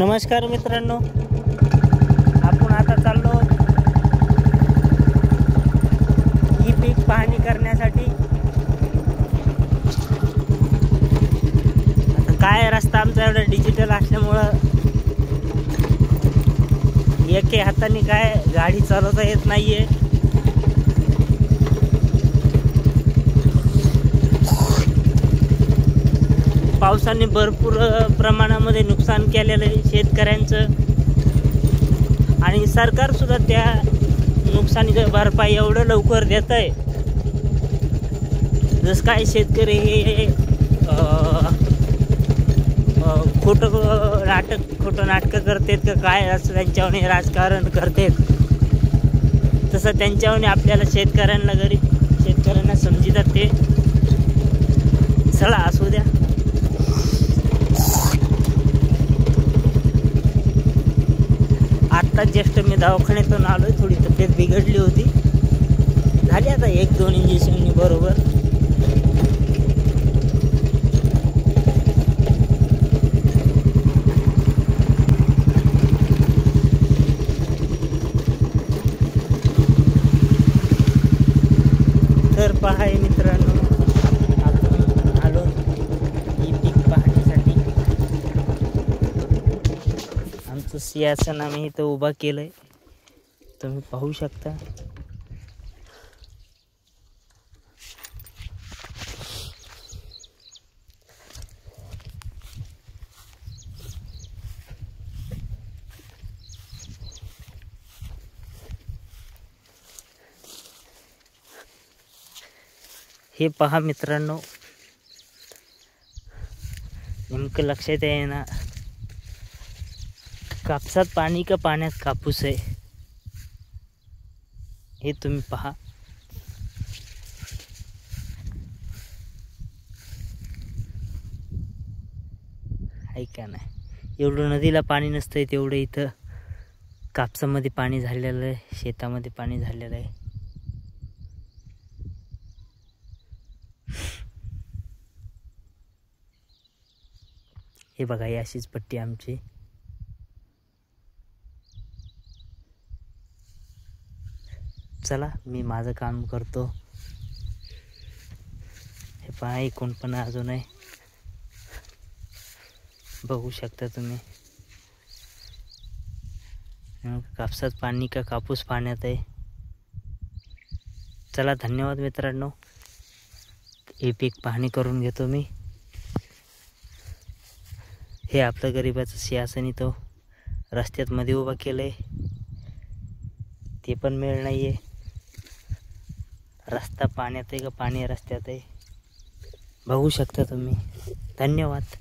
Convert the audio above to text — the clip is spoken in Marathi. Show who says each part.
Speaker 1: नमस्कार मित्रांनो, आपण आता चाललो ही पीक पाहणी करण्यासाठी। आता काय रस्ता आमचा एवढा डिजिटल असल्यामुळं एके हाताने काय गाडी चालवता येत नाहीये। पावसाने भरपूर प्रमाणामध्ये नुकसान केलेलं आहे शेतकऱ्यांचं, आणि सरकार सुद्धा त्या नुकसानीची भरपाई एवढं लवकर देत आहे। जसं काय शेतकरी हे खोटं नाटकं करतात का काय, असं त्यांच्यावर राजकारण करतात, तसं त्यांच्यावर आपल्याला शेतकऱ्यांना गरीब शेतकऱ्यांना समजतात ते। चला असू द्या। आता जस्ट मी दवाखान्यातून आलोय, थोडी तब्येत बिघडली होती, झाली आता 1-2 इंजेक्शननी बरोबर। तर पहा मित्रांनो, आपण आलो ही पीक पाहण्यासाठी। आमचं सिंहासन आम्ही इथं उभा केलंय, तुम्ही पाहू शकता। हे पहा मित्रांनो, नेमकं लक्षात येईना कापसात पाणी का पाण्यात कापूस आहे, हे तुम्ही पहा। ऐका नाही, एवढं नदीला पाणी नसतंय तेवढं इथं कापसामध्ये पाणी झालेलं आहे, शेतामध्ये पाणी झालेलं आहे। हे बघा, ही अशीच पट्टी आमची। चला, मी माझं काम करतो। हे पहा, कोण पण अजून आहे, बघू शकता तुम्ही। कापसात पाणी का कापूस पाण्यात आहे। चला, धन्यवाद मित्रांनो। हे पीक पाहणी करून घेतो मी। हे आपलं गरिबाचं सिंहासन इथं रस्त्यात मध्ये उभा केलंय, ते पण मिळ नाहीये। रस्ता पाण्यात आहे का पाणी रस्त्यात आहे, बघू शकता तुम्ही। धन्यवाद।